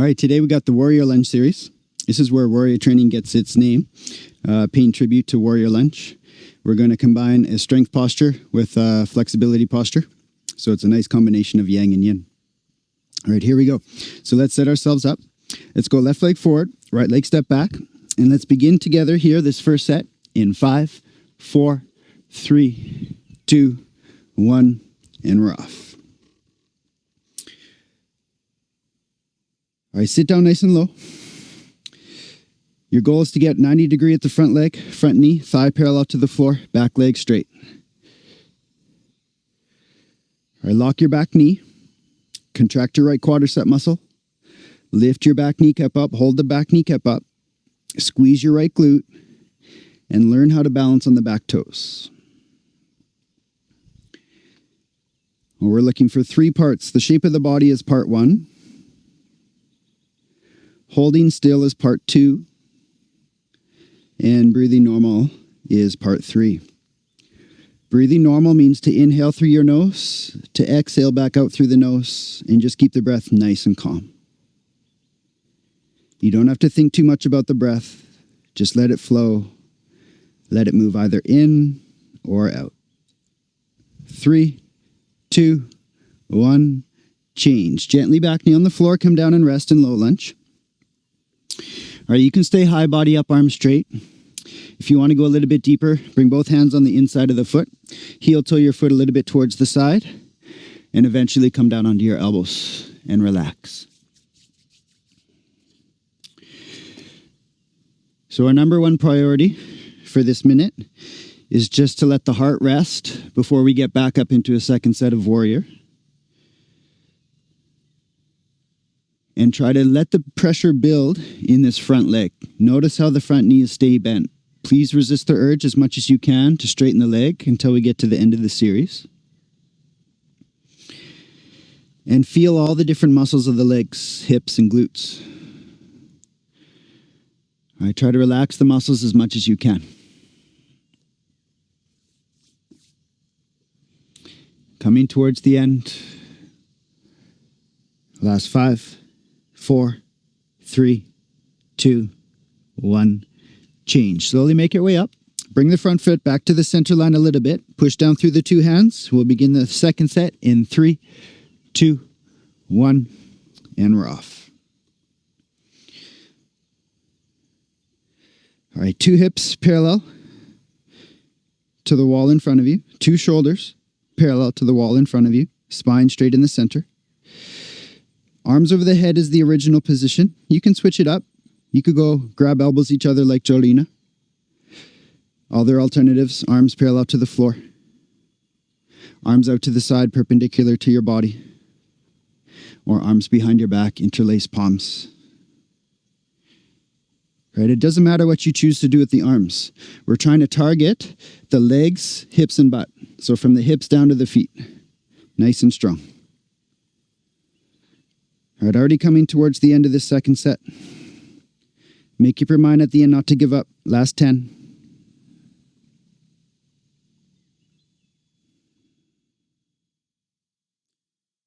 All right, today we got the Warrior Lunge series. This is where warrior training gets its name, paying tribute to Warrior Lunge. We're going to combine a strength posture with a flexibility posture. So it's a nice combination of yang and yin. All right, here we go. So let's set ourselves up. Let's go left leg forward, right leg step back. And let's begin together here, this first set, in 5, 4, 3, 2, 1, and we're off. All right, sit down nice and low. Your goal is to get 90 degree at the front leg, front knee, thigh parallel to the floor, back leg straight. All right, lock your back knee. Contract your right quadricep muscle. Lift your back kneecap up, hold the back kneecap up. Squeeze your right glute and learn how to balance on the back toes. Well, we're looking for 3 parts. The shape of the body is part 1. Holding still is part 2. And breathing normal is part 3. Breathing normal means to inhale through your nose, to exhale back out through the nose, and just keep the breath nice and calm. You don't have to think too much about the breath. Just let it flow. Let it move either in or out. 3, 2, 1, change. Gently back knee on the floor, come down and rest in low lunge. All right, you can stay high, body up, arms straight. If you want to go a little bit deeper, bring both hands on the inside of the foot. Heel toe your foot a little bit towards the side. And eventually come down onto your elbows and relax. So our number 1 priority for this minute is just to let the heart rest before we get back up into a second set of warrior. And try to let the pressure build in this front leg. Notice how the front knees stay bent. Please resist the urge as much as you can to straighten the leg until we get to the end of the series. And feel all the different muscles of the legs, hips and glutes. All right, try to relax the muscles as much as you can. Coming towards the end. Last 5, 4, 3, 2, 1. Change. Slowly make your way up. Bring the front foot back to the center line a little bit. Push down through the 2 hands. We'll begin the second set in 3, 2, 1, and we're off. All right, 2 hips parallel to the wall in front of you. 2 shoulders parallel to the wall in front of you. Spine straight in the center. Arms over the head is the original position. You can switch it up. You could go grab elbows each other like Jorina. Other alternatives, arms parallel to the floor. Arms out to the side perpendicular to your body. Or arms behind your back, interlace palms. Right? It doesn't matter what you choose to do with the arms. We're trying to target the legs, hips, and butt. So from the hips down to the feet. Nice and strong. All right, already coming towards the end of this second set. Make up your mind at the end not to give up. Last 10.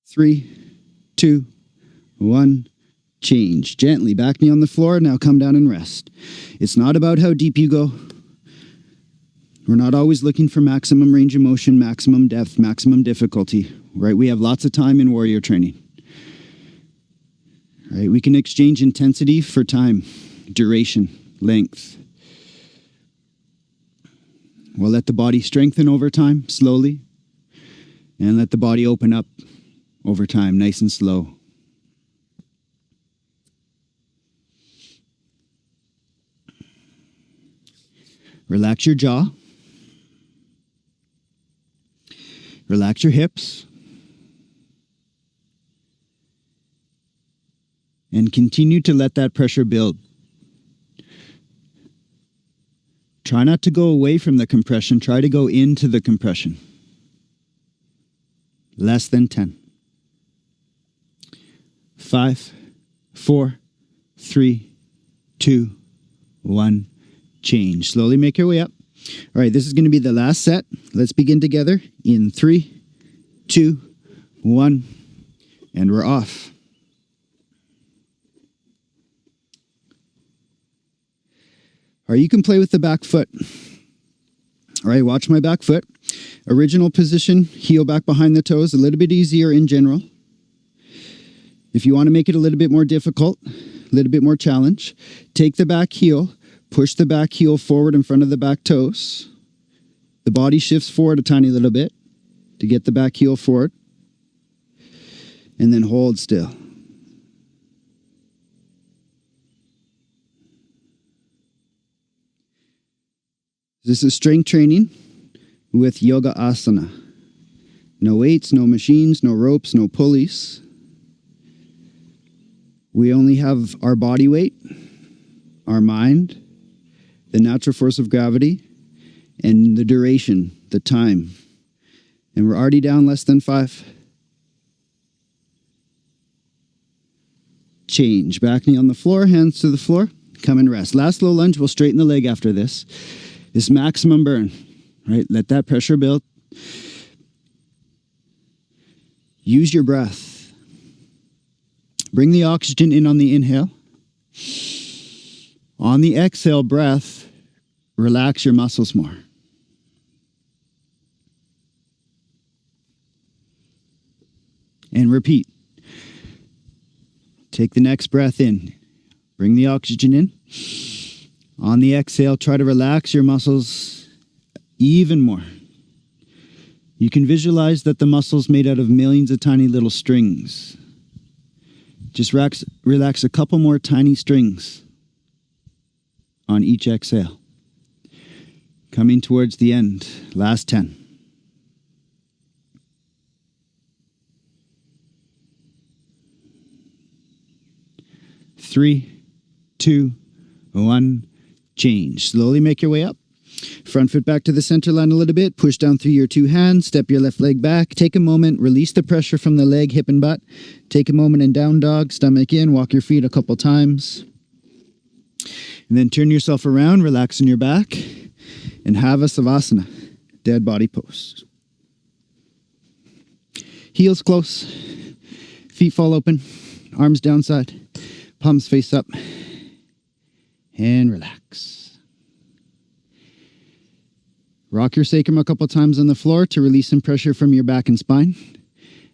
3, 2, 1. Change. Gently, back knee on the floor. Now come down and rest. It's not about how deep you go. We're not always looking for maximum range of motion, maximum depth, maximum difficulty. Right? We have lots of time in warrior training. Right? We can exchange intensity for time, duration, length. We'll let the body strengthen over time, slowly, and let the body open up over time, nice and slow. Relax your jaw. Relax your hips. And continue to let that pressure build. Try not to go away from the compression. Try to go into the compression. Less than 10. 5, 4, 3, 2, 1. Change. Slowly make your way up. All right, this is going to be the last set. Let's begin together in 3, 2, 1, and we're off. Or you can play with the back foot. All right, watch my back foot. Original position, heel back behind the toes, a little bit easier in general. If you want to make it a little bit more difficult, a little bit more challenge, take the back heel, push the back heel forward in front of the back toes. The body shifts forward a tiny little bit to get the back heel forward. And then hold still. This is strength training with yoga asana. No weights, no machines, no ropes, no pulleys. We only have our body weight, our mind, the natural force of gravity, and the duration, the time. And we're already down less than 5. Change. Back knee on the floor, hands to the floor. Come and rest. Last low lunge, we'll straighten the leg after this. This maximum burn, right? Let that pressure build. Use your breath. Bring the oxygen in on the inhale. On the exhale breath, relax your muscles more. And repeat. Take the next breath in. Bring the oxygen in. On the exhale, try to relax your muscles even more. You can visualize that the muscle's made out of millions of tiny little strings. Just relax a couple more tiny strings on each exhale. Coming towards the end. Last 10. 3, 2, 1. Change. Slowly make your way up. Front foot back to the center line a little bit. Push down through your 2 hands. Step your left leg back. Take a moment. Release the pressure from the leg, hip, and butt. Take a moment in down dog. Stomach in. Walk your feet a couple times. And then turn yourself around. Relax in your back. And have a Savasana. Dead body pose. Heels close. Feet fall open. Arms downside. Palms face up. And relax. Rock your sacrum a couple times on the floor to release some pressure from your back and spine.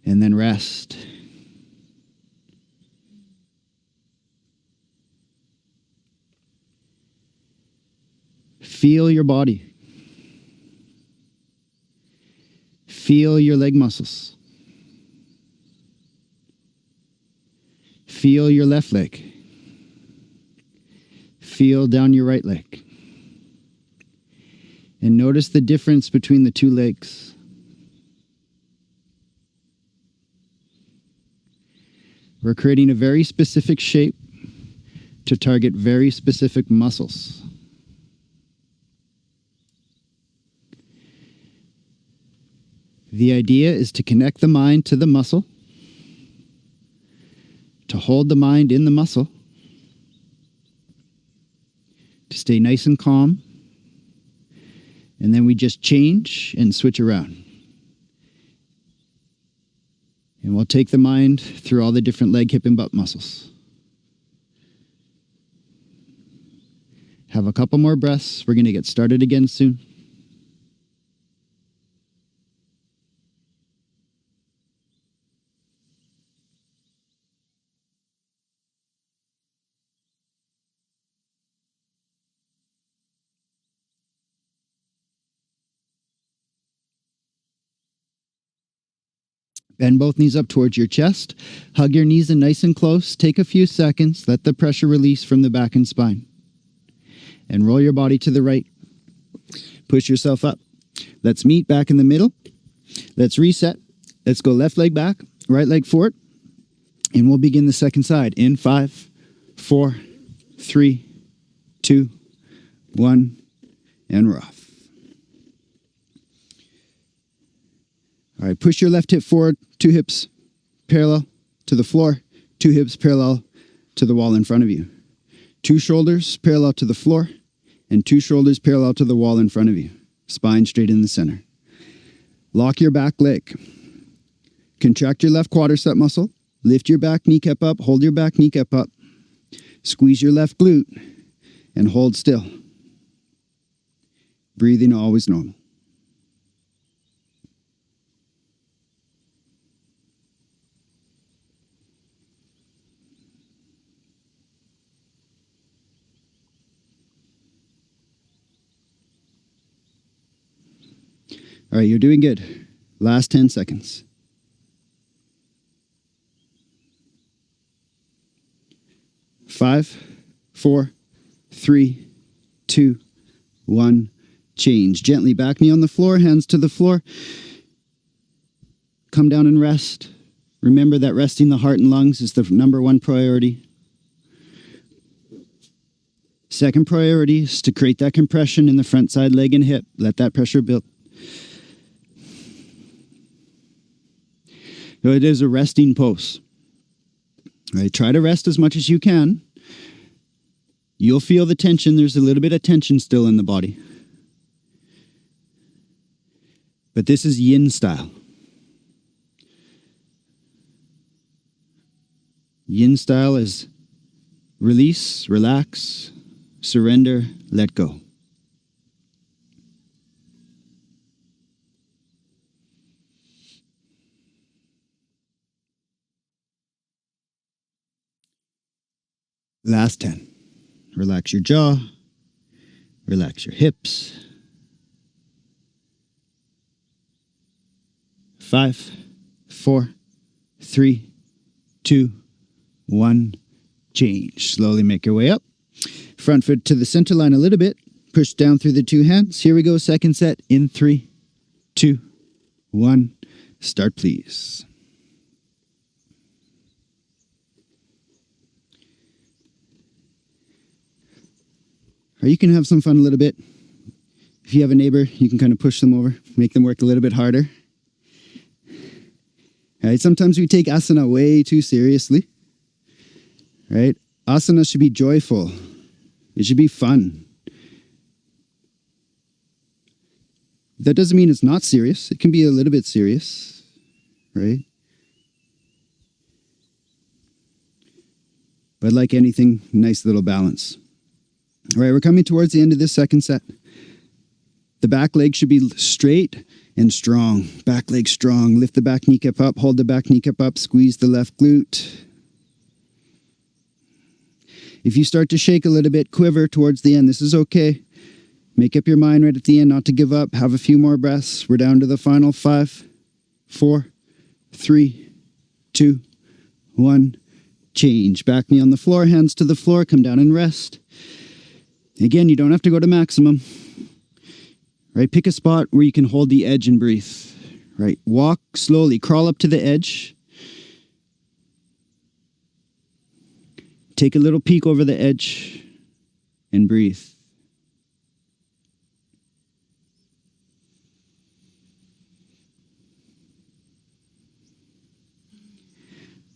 And then rest. Feel your body. Feel your leg muscles. Feel your left leg. Feel down your right leg. And notice the difference between the 2 legs. We're creating a very specific shape to target very specific muscles. The idea is to connect the mind to the muscle, to hold the mind in the muscle, to stay nice and calm, and then we just change and switch around. And we'll take the mind through all the different leg, hip, and butt muscles. Have a couple more breaths. We're going to get started again soon. Bend both knees up towards your chest. Hug your knees in nice and close. Take a few seconds. Let the pressure release from the back and spine. And roll your body to the right. Push yourself up. Let's meet back in the middle. Let's reset. Let's go left leg back, right leg forward. And we'll begin the second side in 5, 4, 3, 2, 1, and we're off. All right, push your left hip forward, 2 hips parallel to the floor, 2 hips parallel to the wall in front of you. 2 shoulders parallel to the floor, and 2 shoulders parallel to the wall in front of you. Spine straight in the center. Lock your back leg. Contract your left quadricep muscle. Lift your back kneecap up. Hold your back kneecap up. Squeeze your left glute and hold still. Breathing always normal. All right, you're doing good. Last 10 seconds. 5, 4, 3, 2, 1. Change. Gently back knee on the floor, hands to the floor. Come down and rest. Remember that resting the heart and lungs is the number one priority. Second priority is to create that compression in the front side leg and hip. Let that pressure build. So it is a resting pose. All right, try to rest as much as you can. You'll feel the tension. There's a little bit of tension still in the body. But this is yin style. Yin style is release, relax, surrender, let go. Last 10. Relax your jaw. Relax your hips. 5, 4, 3, 2, 1. Change. Slowly make your way up. Front foot to the center line a little bit. Push down through the two hands. Here we go. Second set in 3, 2, 1. Start, please. Or you can have some fun a little bit. If you have a neighbor, you can kind of push them over, make them work a little bit harder. Right? Sometimes we take asana way too seriously. Right? Asana should be joyful. It should be fun. That doesn't mean it's not serious. It can be a little bit serious. Right? But like anything, nice little balance. All right, we're coming towards the end of this second set. The back leg should be straight and strong. Back leg strong. Lift the back kneecap up. Hold the back kneecap up. Squeeze the left glute. If you start to shake a little bit, quiver towards the end. This is okay. Make up your mind right at the end not to give up. Have a few more breaths. We're down to the final 5, 4, 3, 2, 1. Change. Back knee on the floor. Hands to the floor. Come down and rest. Again, you don't have to go to maximum. Right? Pick a spot where you can hold the edge and breathe. Right? Walk slowly. Crawl up to the edge. Take a little peek over the edge and breathe.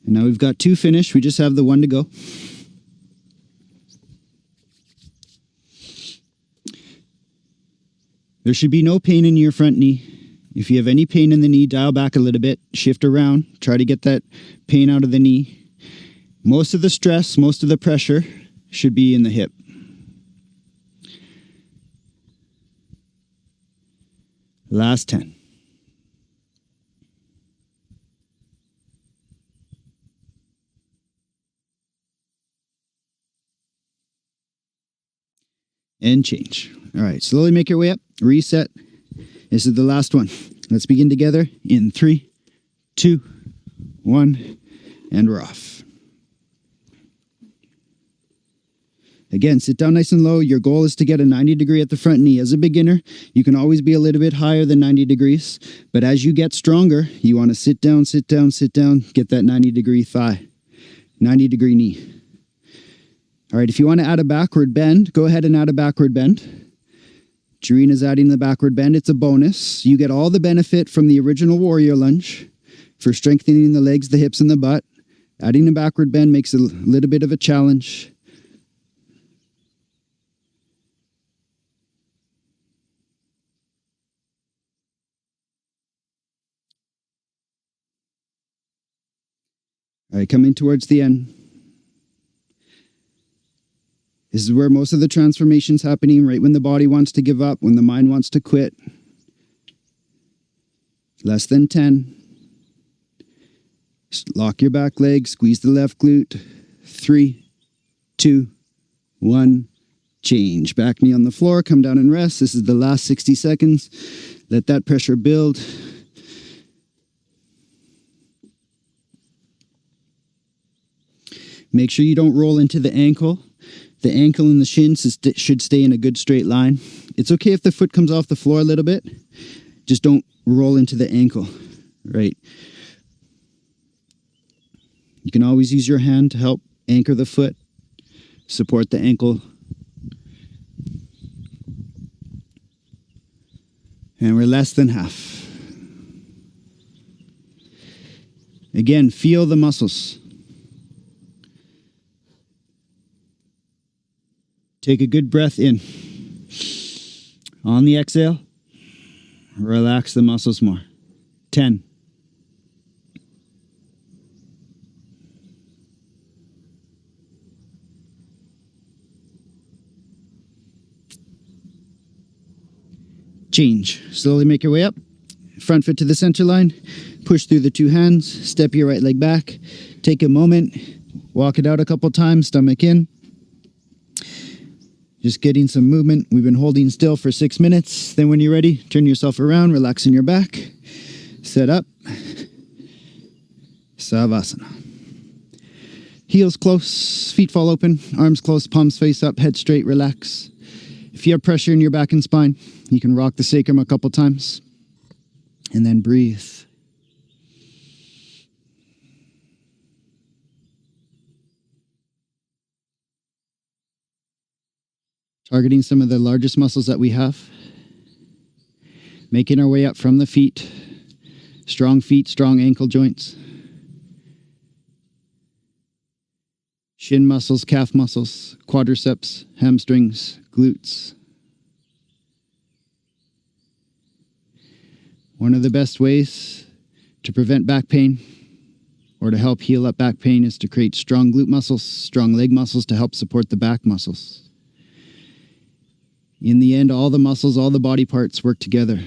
And now we've got 2 finished. We just have the 1 to go. There should be no pain in your front knee. If you have any pain in the knee, dial back a little bit, shift around, try to get that pain out of the knee. Most of the stress, most of the pressure should be in the hip. Last 10. And change. All right, slowly make your way up. Reset. This is the last one. Let's begin together in 3, 2, 1, and we're off. Again, sit down nice and low. Your goal is to get a 90 degree at the front knee. As a beginner, you can always be a little bit higher than 90 degrees. But as you get stronger, you want to sit down, sit down, sit down. Get that 90 degree thigh, 90 degree knee. All right, if you want to add a backward bend, go ahead and add a backward bend. Jorina's adding the backward bend. It's a bonus. You get all the benefit from the original warrior lunge for strengthening the legs, the hips, and the butt. Adding a backward bend makes it a little bit of a challenge. All right, coming towards the end. This is where most of the transformation's happening, right when the body wants to give up, when the mind wants to quit. Less than 10. Lock your back leg, squeeze the left glute. 3, 2, 1. Change. Back knee on the floor, come down and rest. This is the last 60 seconds. Let that pressure build. Make sure you don't roll into the ankle. The ankle and the shins should stay in a good straight line. It's okay if the foot comes off the floor a little bit. Just don't roll into the ankle, right? You can always use your hand to help anchor the foot, support the ankle. And we're less than half. Again, feel the muscles. Take a good breath in. On the exhale, relax the muscles more. 10. Change. Slowly make your way up. Front foot to the center line. Push through the two hands. Step your right leg back. Take a moment. Walk it out a couple times. Stomach in. Just getting some movement. We've been holding still for 6 minutes. Then when you're ready, turn yourself around, relax in your back. Set up. Savasana. Heels close, feet fall open, arms close, palms face up, head straight, relax. If you have pressure in your back and spine, you can rock the sacrum a couple times. And then breathe. Targeting some of the largest muscles that we have. Making our way up from the feet. Strong feet, strong ankle joints. Shin muscles, calf muscles, quadriceps, hamstrings, glutes. One of the best ways to prevent back pain or to help heal up back pain is to create strong glute muscles, strong leg muscles to help support the back muscles. In the end, all the muscles, all the body parts work together.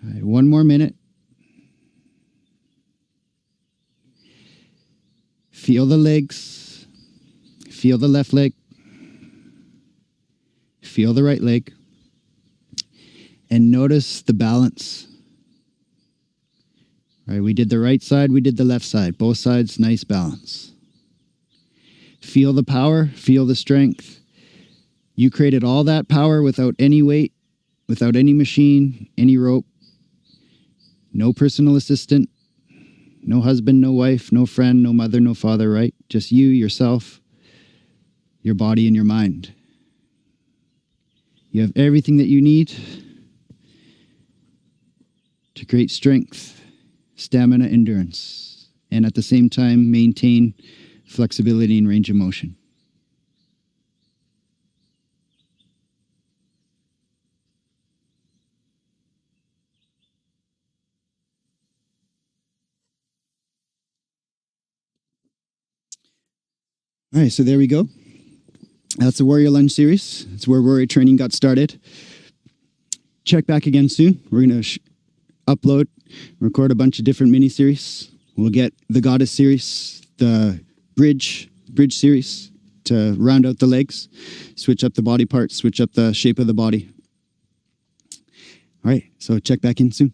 All right, one more minute. Feel the legs. Feel the left leg. Feel the right leg. And notice the balance. All right, we did the right side, we did the left side. Both sides, nice balance. Feel the power, feel the strength. You created all that power without any weight, without any machine, any rope. No personal assistant, no husband, no wife, no friend, no mother, no father, right? Just you, yourself, your body, and your mind. You have everything that you need to create strength, stamina, endurance, and at the same time maintain flexibility and range of motion. All right, so there we go. That's the Warrior Lunge series. It's where warrior training got started. Check back again soon. We're going to upload, record a bunch of different mini-series. We'll get the Goddess series, the Bridge series to round out the legs, switch up the body parts, switch up the shape of the body. All right, so check back in soon.